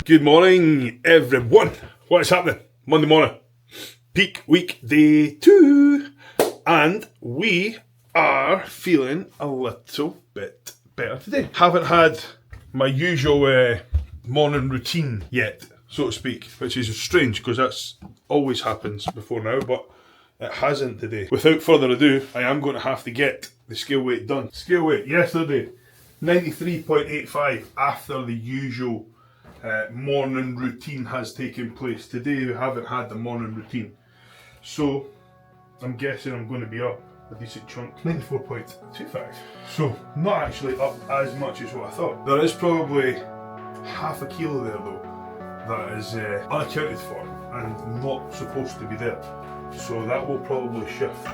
Good morning, everyone. What is happening? Monday morning, peak week day 2, and we are feeling a little bit better today. Haven't had my usual morning routine yet, so to speak, which is strange because that's always happens before now, but it hasn't today. Without further ado, I am going to have to get the scale weight done. Scale weight yesterday, 93.85 after the usual morning routine has taken place. Today we haven't had the morning routine, so I'm guessing I'm going to be up a decent chunk. 94.25, so not actually up as much as what I thought. There is probably half a kilo there though that is unaccounted for and not supposed to be there, so that will probably shift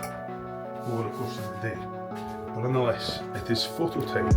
over the course of the day. But nonetheless, it is photo time.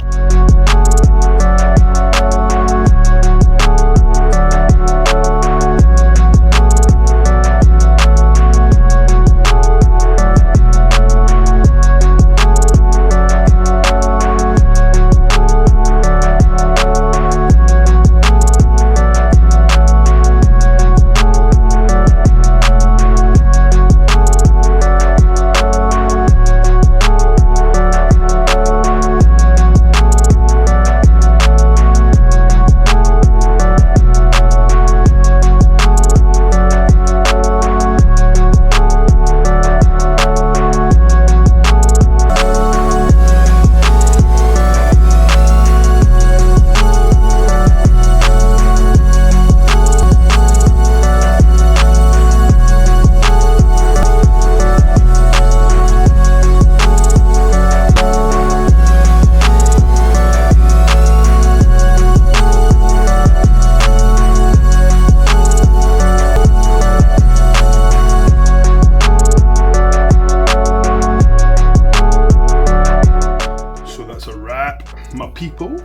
My people,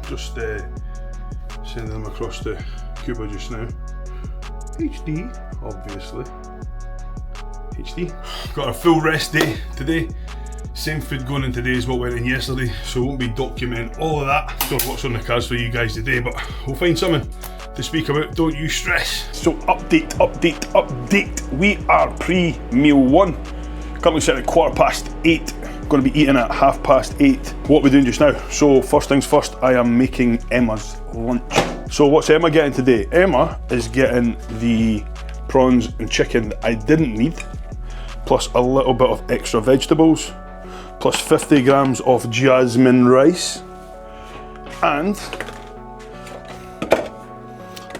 just sending them across to Cuba just now. HD, obviously. HD. Got a full rest day today. Same food going in today as what went in yesterday, so won't be documenting all of that. Don't know what's on the cards for you guys today, but we'll find something to speak about. Don't you stress. So update. We are pre-meal 1. Currently set at 8:15. Going to be eating at 8:30. What we're doing just now. So first things first, I am making Emma's lunch. So what's Emma getting today? Emma is getting the prawns and chicken that I didn't need, plus a little bit of extra vegetables, plus 50 grams of jasmine rice, and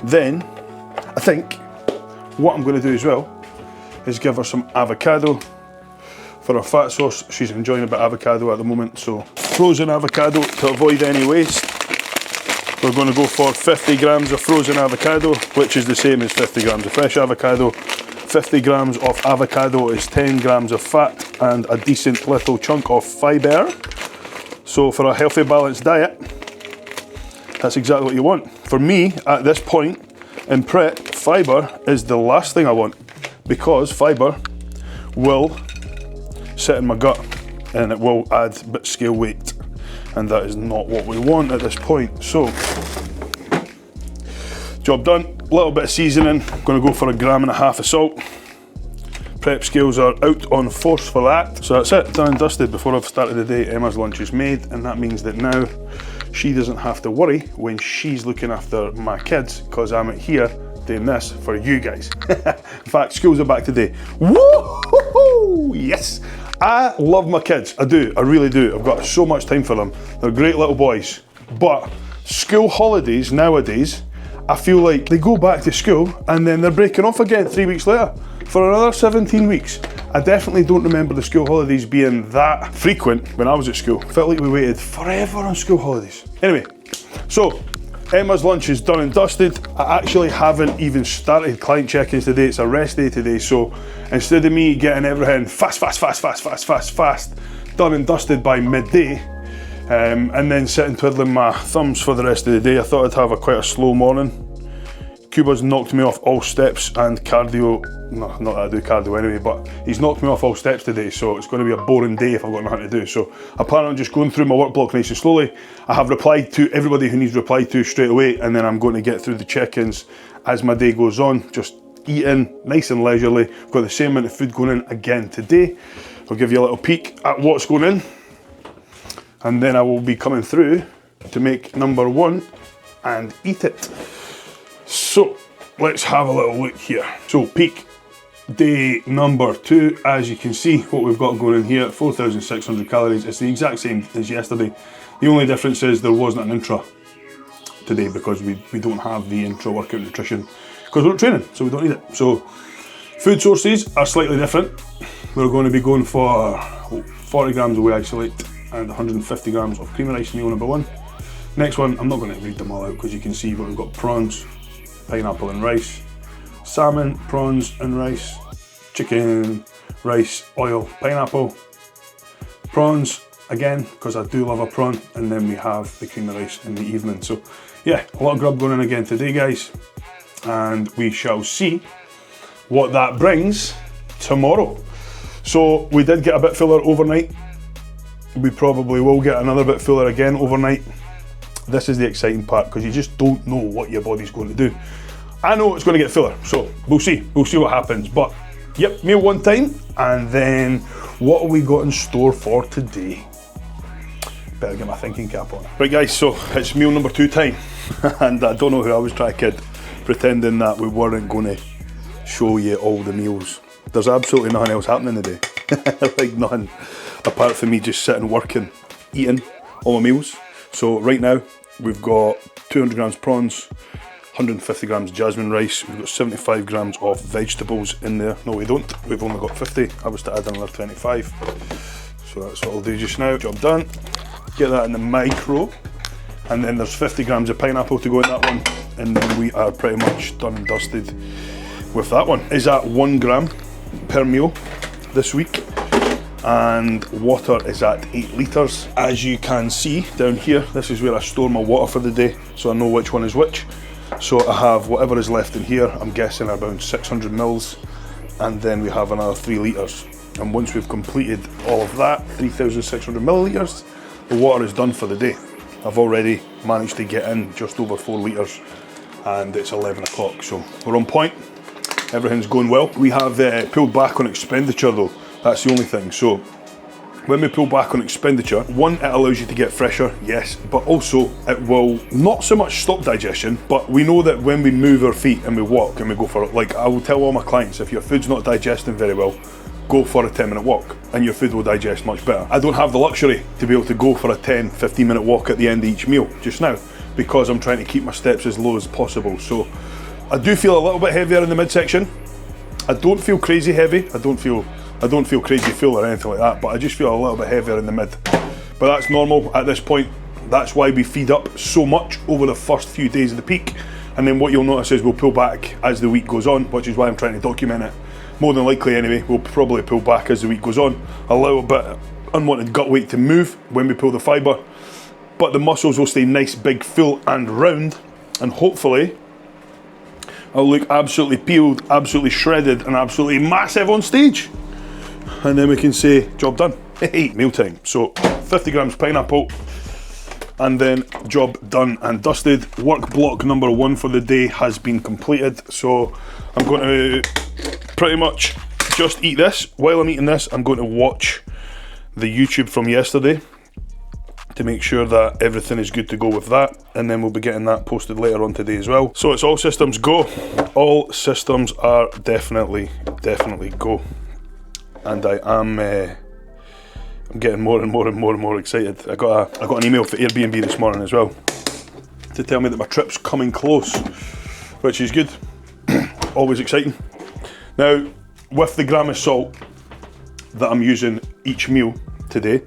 then I think what I'm going to do as well is give her some avocado for her fat sauce. She's enjoying a bit of avocado at the moment, so frozen avocado to avoid any waste. We're going to go for 50 grams of frozen avocado, which is the same as 50 grams of fresh avocado. 50 grams of avocado is 10 grams of fat and a decent little chunk of fibre. So for a healthy, balanced diet, that's exactly what you want. For me, at this point in prep, fibre is the last thing I want, because fibre will sit in my gut and it will add a bit of scale weight, and that is not what we want at this point. So job done. A little bit of seasoning. I'm going to go for 1.5 grams of salt. Prep scales are out on force for that. So that's it, done and dusted. Before I've started the day, Emma's lunch is made, and that means that now she doesn't have to worry when she's looking after my kids, because I'm at here doing this for you guys. In fact, schools are back today. Woo-hoo-hoo! Yes! I love my kids, I do, I really do. I've got so much time for them. They're great little boys. But school holidays nowadays, I feel like they go back to school and then they're breaking off again 3 weeks later for another 17 weeks. I definitely don't remember the school holidays being that frequent when I was at school. Felt like we waited forever on school holidays. Anyway, so Emma's lunch is done and dusted. I actually haven't even started client check-ins today. It's a rest day today, so instead of me getting everything fast, done and dusted by midday, and then sitting twiddling my thumbs for the rest of the day, I thought I'd have quite a slow morning. Cuba's knocked me off all steps and cardio. No, not that I do cardio anyway, but he's knocked me off all steps today, so it's going to be a boring day if I've got nothing to do. So I plan on just going through my work block nice and slowly. I have replied to everybody who needs replied to straight away, and then I'm going to get through the check-ins as my day goes on, just eating nice and leisurely. I've got the same amount of food going in again today. I'll give you a little peek at what's going in, and then I will be coming through to make number one and eat it. So let's have a little look here. So peak day number 2, as you can see what we've got going in here, 4,600 calories. It's the exact same as yesterday. The only difference is there wasn't an intra today because we don't have the intra workout nutrition because we're not training, so we don't need it. So food sources are slightly different. We're going to be going for 40 grams of whey isolate and 150 grams of cream of rice, meal number 1. Next one, I'm not going to read them all out because you can see what we've got: prawns, pineapple and rice, salmon, prawns and rice, chicken, rice, oil, pineapple, prawns again because I do love a prawn, and then we have the cream of rice in the evening. So yeah, a lot of grub going in again today, guys, and we shall see what that brings tomorrow. So we did get a bit fuller overnight. We probably will get another bit fuller again overnight. This is the exciting part because you just don't know what your body's going to do. I know it's going to get fuller, so we'll see what happens. But yep, meal one time, and then what have we got in store for today? Better get my thinking cap on. Right guys, so it's meal number 2 time, and I don't know who I was trying to kid, pretending that we weren't going to show you all the meals. There's absolutely nothing else happening today. Like nothing apart from me just sitting working, eating all my meals. So right now we've got 200 grams prawns, 150 grams jasmine rice, we've got 75 grams of vegetables in there. No, we don't, we've only got 50. I was to add another 25. So that's what I'll do just now. Job done. Get that in the micro. And then there's 50 grams of pineapple to go in that one. And then we are pretty much done and dusted with that one. Is at 1 gram per meal this week. And water is at 8 litres. As you can see down here, this is where I store my water for the day, so I know which one is which. So I have whatever is left in here, I'm guessing about 600 mils, and then we have another 3 litres. And once we've completed all of that, 3,600 millilitres, the water is done for the day. I've already managed to get in just over 4 litres, and it's 11 o'clock, so we're on point. Everything's going well. We have pulled back on expenditure though. That's the only thing. So when we pull back on expenditure, one, it allows you to get fresher, yes, but also it will not so much stop digestion, but we know that when we move our feet and we walk and we go for, like I will tell all my clients, if your food's not digesting very well, go for a 10-minute walk and your food will digest much better. I don't have the luxury to be able to go for a 10-15 minute walk at the end of each meal just now because I'm trying to keep my steps as low as possible. So I do feel a little bit heavier in the midsection. I don't feel crazy heavy. I don't feel crazy full or anything like that, but I just feel a little bit heavier in the mid. But that's normal at this point. That's why we feed up so much over the first few days of the peak. And then what you'll notice is we'll pull back as the week goes on, which is why I'm trying to document it. More than likely anyway, we'll probably pull back as the week goes on. A little bit unwanted gut weight to move when we pull the fibre, but the muscles will stay nice, big, full and round, and hopefully I'll look absolutely peeled, absolutely shredded and absolutely massive on stage. And then we can say, job done. Hey, mealtime. So 50 grams pineapple, and then job done and dusted. Work block number 1 for the day has been completed. So I'm going to pretty much just eat this. While I'm eating this, I'm going to watch the YouTube from yesterday to make sure that everything is good to go with that, and then we'll be getting that posted later on today as well. So it's all systems go. All systems are definitely go. And I'm getting more and more excited. I got an email for Airbnb this morning as well to tell me that my trip's coming close, which is good. Always exciting. Now, with the gram of salt that I'm using each meal today,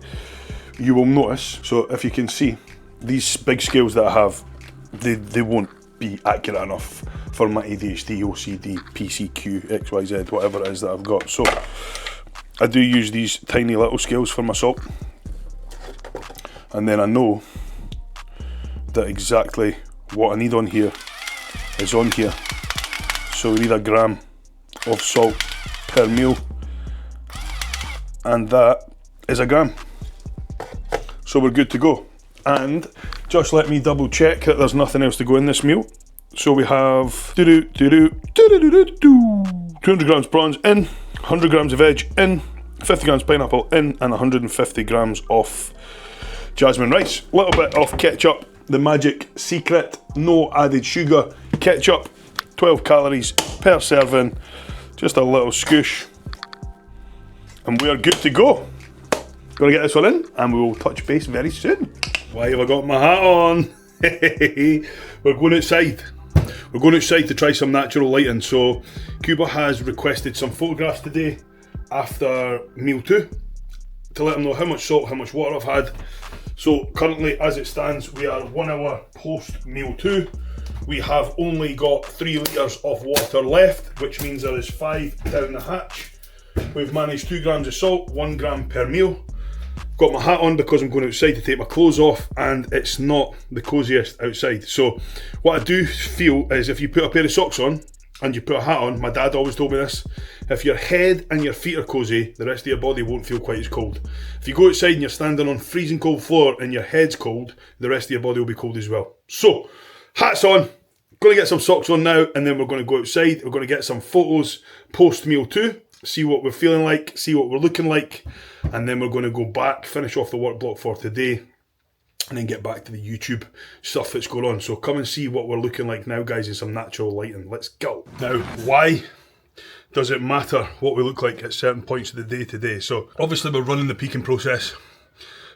you will notice, so if you can see, these big scales that I have, they won't be accurate enough for my ADHD, OCD, PCQ, XYZ, whatever it is that I've got. So I do use these tiny little scales for my salt, and then I know that exactly what I need on here is on here, So we need a gram of salt per meal, and that is a gram. So we're good to go. And just let me double check that there's nothing else to go in this meal. So we have 200 grams prawns in, 100 grams of veg in, 50 grams pineapple in, and 150 grams of jasmine rice. A little bit of ketchup, the magic secret, no added sugar. Ketchup, 12 calories per serving, just a little scoosh, and we are good to go. Gonna get this one in, and we will touch base very soon. Why have I got my hat on? We're going outside. We're going outside to try some natural lighting. So Cuba has requested some photographs today after meal 2 to let him know how much salt, how much water I've had. So currently, as it stands, we are 1 hour post meal 2. We have only got 3 litres of water left, which means there is 5 down the hatch. We've managed 2 grams of salt, 1 gram per meal. Got my hat on because I'm going outside to take my clothes off, and it's not the cosiest outside. So what I do feel is if you put a pair of socks on and you put a hat on, my dad always told me this, if your head and your feet are cosy, the rest of your body won't feel quite as cold. If you go outside and you're standing on freezing cold floor and your head's cold, the rest of your body will be cold as well. So, hats on, going to get some socks on now, and then we're going to go outside. We're going to get some photos post meal 2, see what we're feeling like, see what we're looking like, and then we're going to go back, finish off the work block for today, and then get back to the YouTube stuff that's going on. So come and see what we're looking like now, guys, in some natural lighting. Let's go. Now, why does it matter what we look like at certain points of the day today? So obviously we're running the peaking process,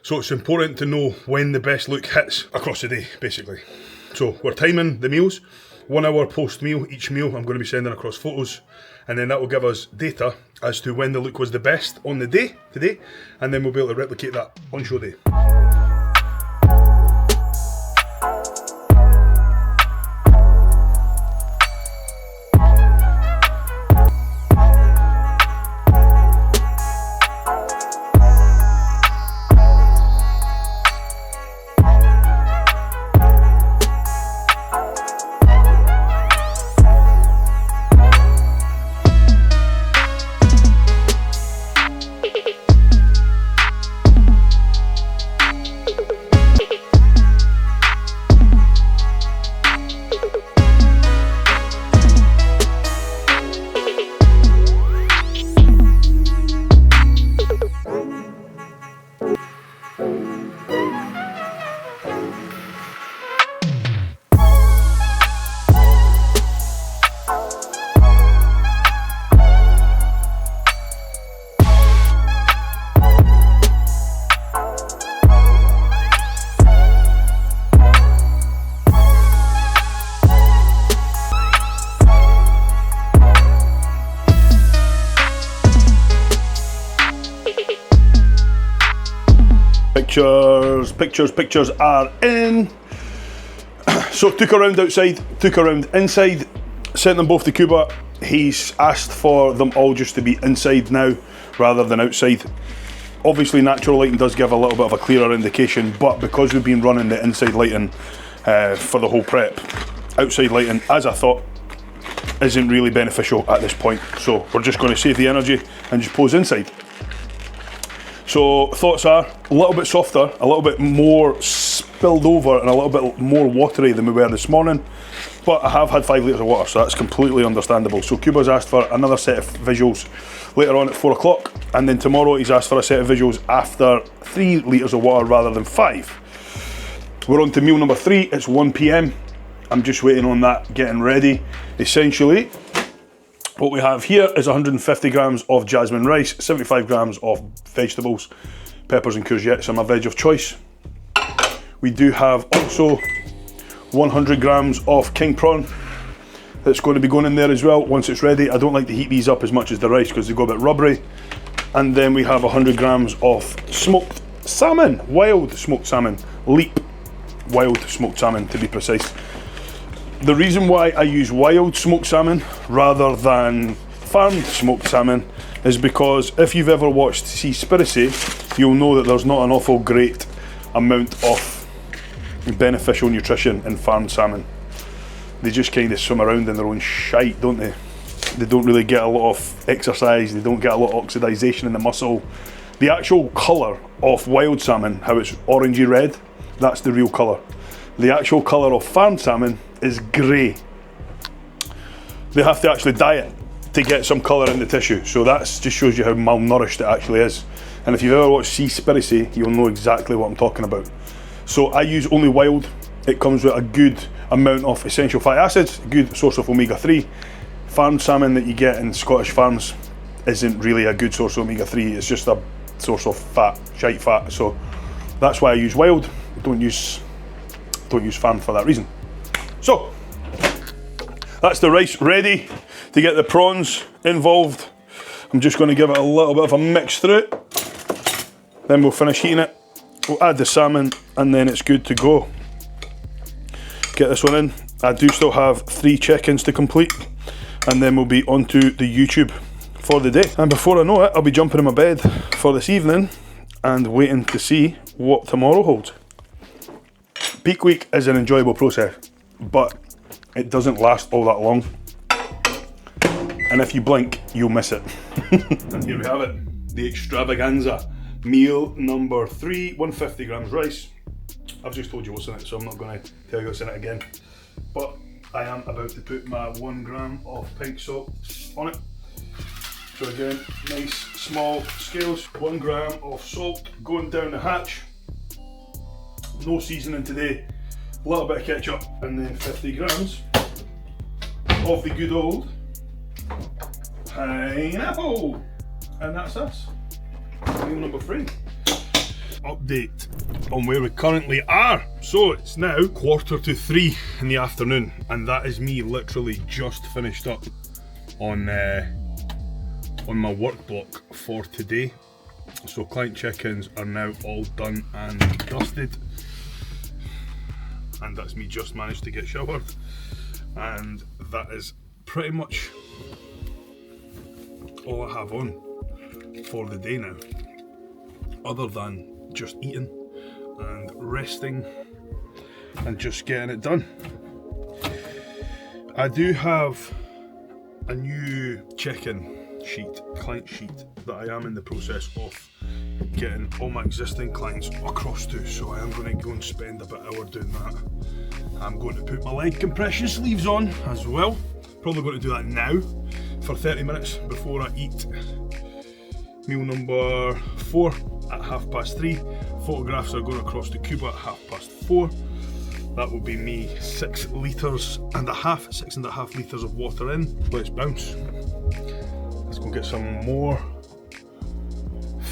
so it's important to know when the best look hits across the day, basically. So we're timing the meals, 1 hour post meal. Each meal I'm going to be sending across photos, and then that will give us data as to when the look was the best on the day today, and then we'll be able to replicate that on show day. Pictures are in. So took a round outside, took a round inside, sent them both to Cuba. He's asked for them all just to be inside now rather than outside. Obviously natural lighting does give a little bit of a clearer indication, but because we've been running the inside lighting for the whole prep, outside lighting, as I thought, isn't really beneficial at this point. So we're just going to save the energy and just pose inside. So thoughts are a little bit softer, a little bit more spilled over, and a little bit more watery than we were this morning. But I have had 5 litres of water, so that's completely understandable. So Cuba's asked for another set of visuals later on at 4 o'clock, and then tomorrow he's asked for a set of visuals after 3 litres of water rather than 5. We're on to meal number 3, it's 1 PM. I'm just waiting on that getting ready. Essentially, what we have here is 150 grams of jasmine rice, 75 grams of vegetables, peppers and courgettes are my veg of choice. We do have also 100 grams of king prawn that's going to be going in there as well once it's ready. I don't like to heat these up as much as the rice because they go a bit rubbery. And then we have 100 grams of smoked salmon, wild smoked salmon, leap wild smoked salmon to be precise. The reason why I use wild smoked salmon rather than farmed smoked salmon is because if you've ever watched Seaspiracy, you'll know that there's not an awful great amount of beneficial nutrition in farmed salmon. they just kind of swim around in their own shite, don't they? They don't really get a lot of exercise, they don't get a lot of oxidisation in the muscle. The actual colour of wild salmon, how it's orangey red, that's the real colour. The actual colour of farmed salmon is grey. They have to actually dye it to get some colour in the tissue, so that just shows you how malnourished it actually is. And if you've ever watched Seaspiracy, you'll know exactly what I'm talking about. So I use only wild. It comes with a good amount of essential fatty acids, a good source of omega-3. Farmed salmon that you get in Scottish farms isn't really a good source of omega-3, it's just a source of fat, shite fat. So that's why I use wild. Don't use farmed for that reason. So that's the rice ready to get the prawns involved. I'm just going to give it a little bit of a mix through it. Then we'll finish heating it. We'll add the salmon and then it's good to go. Get this one in. I do still have 3 check-ins to complete and then we'll be onto the YouTube for the day. And before I know it, I'll be jumping in my bed for this evening and waiting to see what tomorrow holds. Peak week is an enjoyable process, but it doesn't last all that long. And if you blink, you'll miss it. And here we have it, the extravaganza. Meal number 3, 150 grams rice. I've just told you what's in it, so I'm not going to tell you what's in it again. But I am about to put my 1 gram of pink salt on it. So again, nice small scales. 1 gram of salt going down the hatch. No seasoning today. A little bit of ketchup and then 50 grams of the good old pineapple. And that's us. Meal number 3. Update on where we currently are. So it's now 2:45 in the afternoon and that is me literally just finished up on my work block for today. So client check-ins are now all done and dusted. And that's me just managed to get showered. And that is pretty much all I have on for the day now. Other than just eating and resting and just getting it done. I do have a new check-in sheet, client sheet, that I am in the process of getting all my existing clients across to, so I am going to go and spend about an hour doing that. I'm going to put my leg compression sleeves on as well. Probably going to do that now for 30 minutes before I eat meal number 4 at 3:30. Photographs are going across to Cuba at 4:30. That will be me 6.5 litres of water in. Let's bounce. Let's go get some more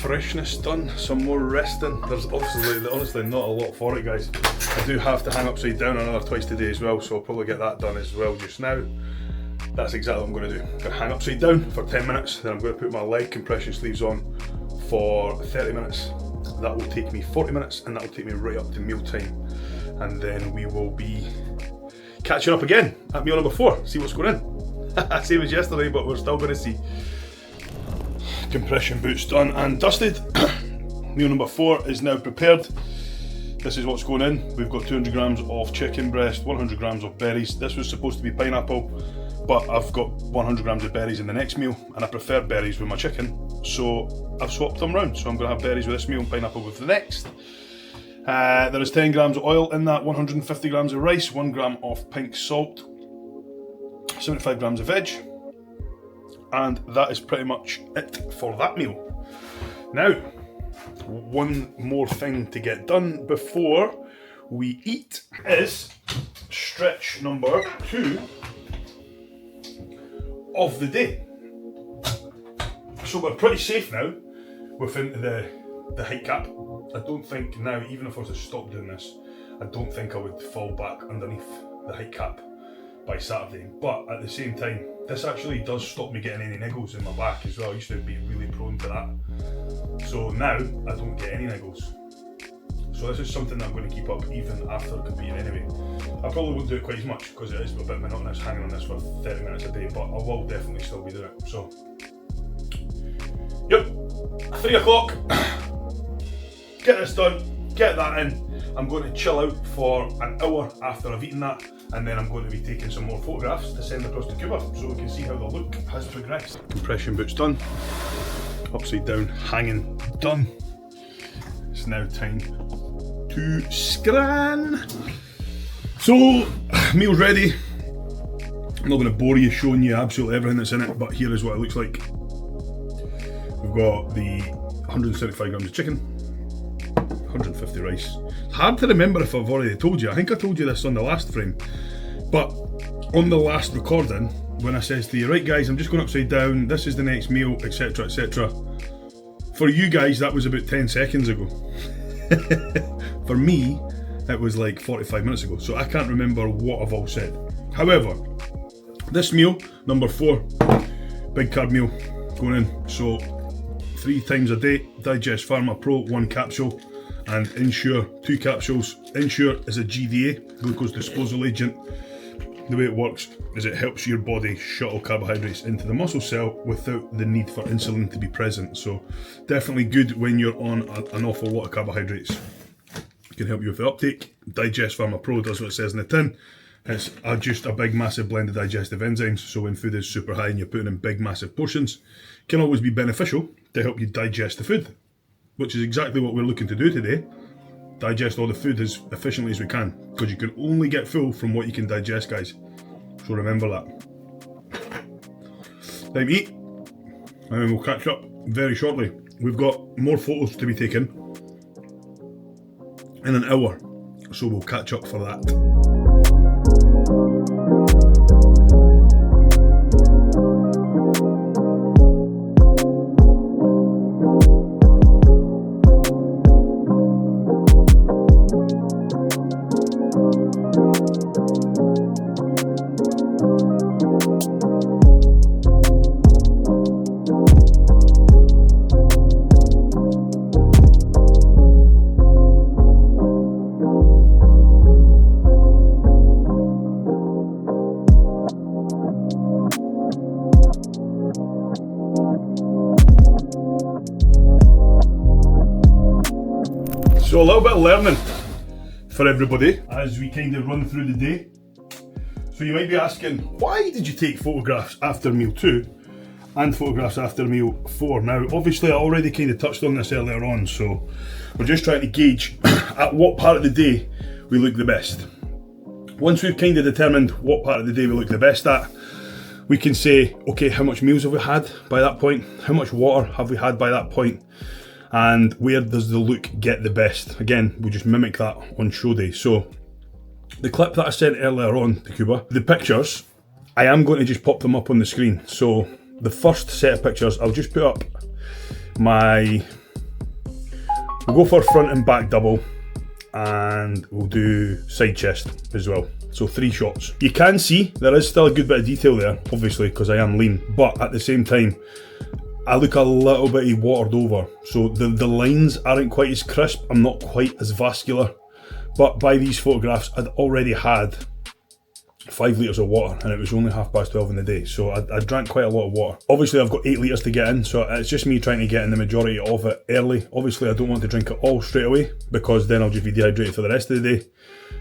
freshness done, some more resting. There's honestly not a lot for it, guys. I do have to hang upside down another twice today as well, so I'll probably get that done as well just now. That's exactly what I'm going to do. I'm going to hang upside down for 10 minutes, then I'm going to put my leg compression sleeves on for 30 minutes. That will take me 40 minutes and that will take me right up to meal time. And then we will be catching up again at meal number 4, see what's going on. Same as yesterday, but we're still going to see. Compression boots done and dusted. Meal number 4 is now prepared. This is what's going in. We've got 200 grams of chicken breast, 100 grams of berries. This was supposed to be pineapple, but I've got 100 grams of berries in the next meal, and I prefer berries with my chicken, so I've swapped them round. So I'm going to have berries with this meal and pineapple with the next. There is 10 grams of oil in that, 150 grams of rice, 1 gram of pink salt, 75 grams of veg, and that is pretty much it for that meal. Now, one more thing to get done before we eat is stretch number 2 of the day. So we're pretty safe now within the height cap. I don't think now, even if I was to stop doing this, I don't think I would fall back underneath the height cap by Saturday. But at the same time, this actually does stop me getting any niggles in my back as well. I used to be really prone to that. So now I don't get any niggles. So this is something that I'm going to keep up even after competing anyway. I probably won't do it quite as much because it is a bit monotonous hanging on this for 30 minutes a day, but I will definitely still be doing it. So, yep, 3 o'clock. Get this done, get that in. I'm going to chill out for an hour after I've eaten that, and then I'm going to be taking some more photographs to send across to Cuba so we can see how the look has progressed. Compression boots done, upside down hanging done. It's now time to scran. So, meal's ready. I'm not going to bore you showing you absolutely everything that's in it, but here is what it looks like. We've got the 175 grams of chicken, 150 rice. It's hard to remember if I've already told you. I think I told you this on the last frame, but on the last recording, when I says to you, right guys, I'm just going upside down, this is the next meal, etc, etc. For you guys, that was about 10 seconds ago. For me, it was like 45 minutes ago, so I can't remember what I've all said. However, this meal, number 4, big carb meal going in. So 3 times a day, Digest Pharma Pro 1 capsule, and Ensure 2 capsules. Ensure is a GDA, glucose disposal agent. The way it works is it helps your body shuttle carbohydrates into the muscle cell without the need for insulin to be present. So definitely good when you're on an awful lot of carbohydrates. It can help you with the uptake. Digest Pharma Pro does what it says in the tin. It's just a big massive blend of digestive enzymes, so when food is super high and you're putting in big massive portions, it can always be beneficial to help you digest the food, which is exactly what we're looking to do today. Digest all the food as efficiently as we can, because you can only get full from what you can digest, guys. So remember that. Time to eat, and then we'll catch up very shortly. We've got more photos to be taken in an hour, so we'll catch up for that. So a little bit of learning for everybody as we kind of run through the day. So you might be asking, why did you take photographs after meal 2 and photographs after meal 4? Now obviously I already kind of touched on this earlier on, so we're just trying to gauge at what part of the day we look the best. Once we've kind of determined what part of the day we look the best at, we can say, okay, how much meals have we had by that point? How much water have we had by that point? And where does the look get the best? Again, we just mimic that on show day. So the clip that I sent earlier on to Cuba, the pictures, I am going to just pop them up on the screen. So the first set of pictures, I'll just put up we'll go for front and back double, and we'll do side chest as well. So 3 shots. You can see there is still a good bit of detail there, obviously, because I am lean, but at the same time, I look a little bit watered over, so the lines aren't quite as crisp, I'm not quite as vascular, but by these photographs I'd already had 5 litres of water, and it was only 12:30 in the day, so I drank quite a lot of water. Obviously I've got 8 litres to get in, so it's just me trying to get in the majority of it early. Obviously I don't want to drink it all straight away, because then I'll just be dehydrated for the rest of the day,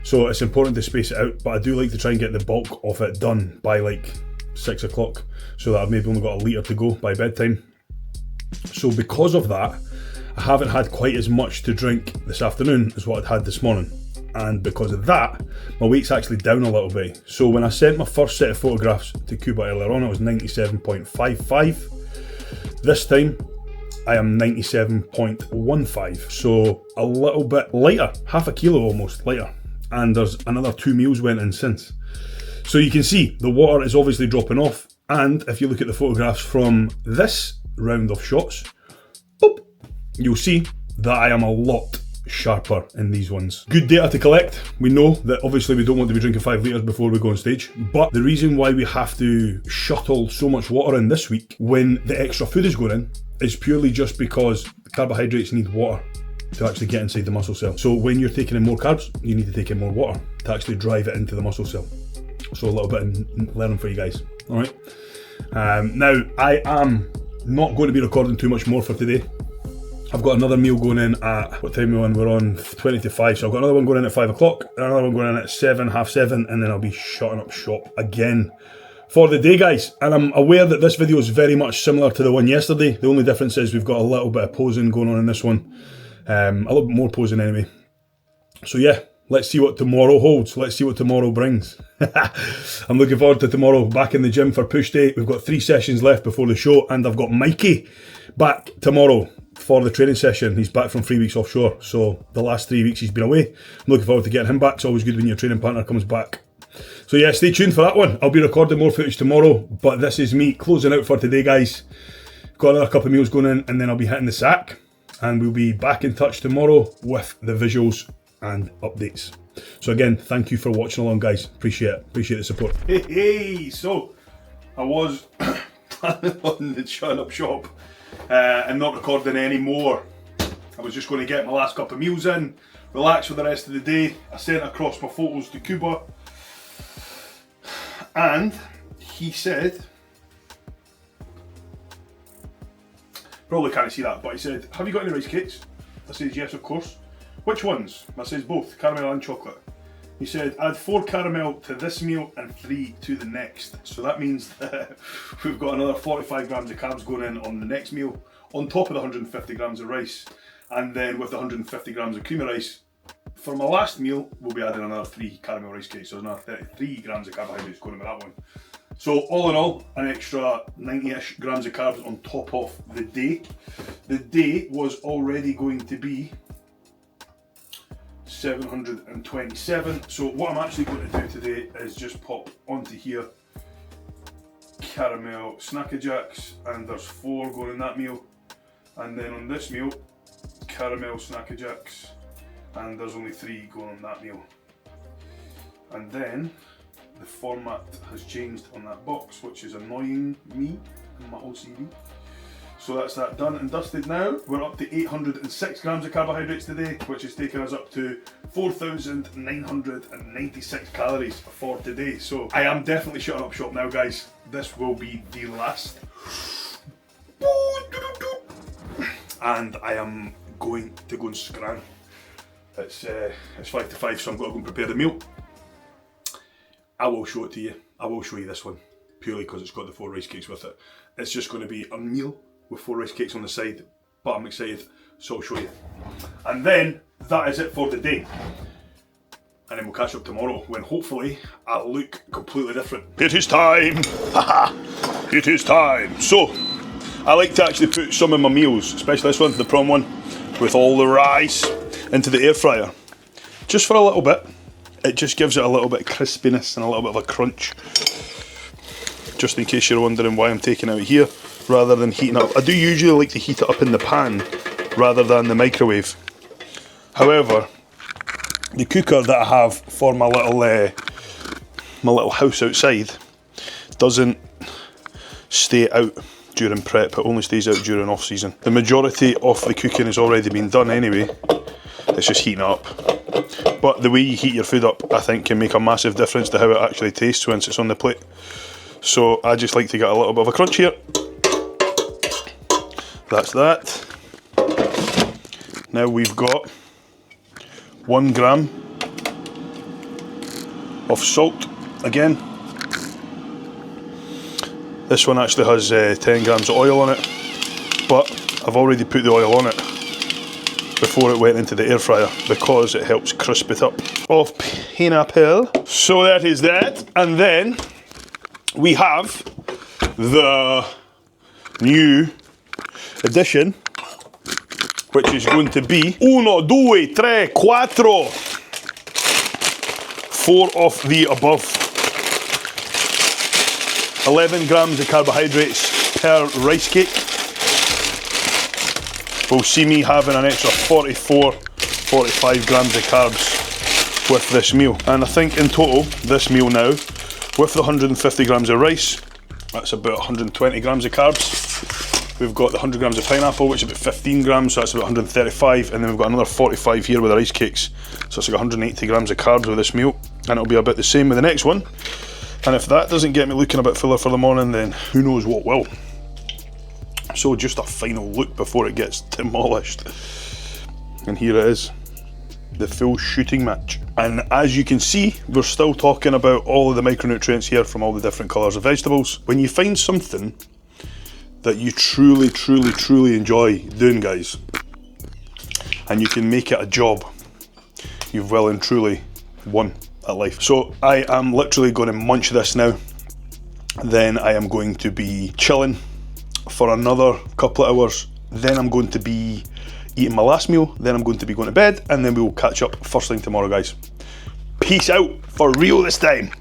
so it's important to space it out, but I do like to try and get the bulk of it done by like 6 o'clock, so that I've maybe only got a litre to go by bedtime. So because of that, I haven't had quite as much to drink this afternoon as what I'd had this morning, and because of that, my weight's actually down a little bit. So when I sent my first set of photographs to Cuba earlier on, it was 97.55. This time I am 97.15, so a little bit lighter, half a kilo almost lighter, and there's another 2 meals went in since. So you can see the water is obviously dropping off, and if you look at the photographs from this round of shots, boop, you'll see that I am a lot sharper in these ones. Good data to collect. We know that obviously we don't want to be drinking 5 litres before we go on stage, but the reason why we have to shuttle so much water in this week when the extra food is going in is purely just because carbohydrates need water to actually get inside the muscle cell. So when you're taking in more carbs, you need to take in more water to actually drive it into the muscle cell. So a little bit of learning for you guys. Alright. Now I am not going to be recording too much more for today. I've got another meal going in at, what time are we on? We're on 20 to 5, so I've got another one going in at 5 o'clock, another one going in at 7, half 7, and then I'll be shutting up shop again for the day, guys. And I'm aware that this video is very much similar to the one yesterday. The only difference is we've got a little bit of posing going on in this one. A little bit more posing anyway. So yeah, let's see what tomorrow holds. Let's see what tomorrow brings. I'm looking forward to tomorrow. Back in the gym for push day. We've got 3 sessions left before the show, and I've got Mikey back tomorrow for the training session. He's back from 3 weeks offshore, so the last 3 weeks he's been away. I'm looking forward to getting him back. It's always good when your training partner comes back. So yeah, stay tuned for that one. I'll be recording more footage tomorrow, but this is me closing out for today, guys. Got another couple of meals going in, and then I'll be hitting the sack, and we'll be back in touch tomorrow with the visuals and updates. So again, thank you for watching along, guys. Appreciate the support. Hey, so I was planning on the shutting up shop and not recording any more. I was just going to get my last couple of meals in, relax for the rest of the day. I sent across my photos to Cuba, and he said, probably can't see that, but he said, have you got any rice cakes? I said, yes, of course. Which ones? I says both, caramel and chocolate. He said, add 4 caramel to this meal and 3 to the next. So that means that we've got another 45 grams of carbs going in on the next meal, on top of the 150 grams of rice. And then with the 150 grams of creamy rice, for my last meal, we'll be adding another 3 caramel rice cakes. So another 33 grams of carbohydrates going in with that one. So all in all, an extra 90-ish grams of carbs on top of the day. The day was already going to be 727. So what I'm actually going to do today is just pop onto here caramel snacker jacks, and there's 4 going in that meal, and then on this meal caramel snacker jacks, and there's only 3 going on that meal. And then the format has changed on that box, which is annoying me and my OCD. So that's that done and dusted now. We're up to 806 grams of carbohydrates today, which is taking us up to 4,996 calories for today. So I am definitely shutting up shop now, guys. This will be the last. And I am going to go and scran. It's 5 to 5, so I'm going to go and prepare the meal. I will show it to you. I will show you this one, purely because it's got the 4 rice cakes with it. It's just going to be a meal with 4 rice cakes on the side, but I'm excited, so I'll show you. And then that is it for the day. And then we'll catch up tomorrow when hopefully I'll look completely different. It is time! Haha! It is time! So, I like to actually put some of my meals, especially this one, the prawn one, with all the rice, into the air fryer. Just for a little bit. It just gives it a little bit of crispiness and a little bit of a crunch. Just in case you're wondering why I'm taking it out here rather than heating up. I do usually like to heat it up in the pan rather than the microwave. However, the cooker that I have for my little house outside doesn't stay out during prep. It only stays out during off season. The majority of the cooking has already been done anyway. It's just heating up. But the way you heat your food up, I think, can make a massive difference to how it actually tastes once it's on the plate. So I just like to get a little bit of a crunch here. That's that. Now we've got 1 gram of salt again. This one actually has 10 grams of oil on it, but I've already put the oil on it before it went into the air fryer because it helps crisp it up. Of pineapple. So that is that, and then we have the new addition, which is going to be 1, 2, 3, 4. 4 of the above. 11 grams of carbohydrates per rice cake. Will see me having an extra 44, 45 grams of carbs with this meal. And I think in total, this meal now, with the 150 grams of rice, that's about 120 grams of carbs. We've got the 100 grams of pineapple, which is about 15 grams, so that's about 135, and then we've got another 45 here with the rice cakes, so it's like 180 grams of carbs with this meal, and it'll be about the same with the next one. And if that doesn't get me looking a bit fuller for the morning, then who knows what will. So just a final look before it gets demolished. And here it is, the full shooting match. And as you can see, we're still talking about all of the micronutrients here from all the different colours of vegetables. When you find something that you truly enjoy doing, guys, and you can make it a job, you've well and truly won at life. So I am literally going to munch this now. Then I am going to be chilling for another couple of hours. Then I'm going to be eating my last meal. Then I'm going to be going to bed, and then we will catch up first thing tomorrow, guys. Peace out for real this time.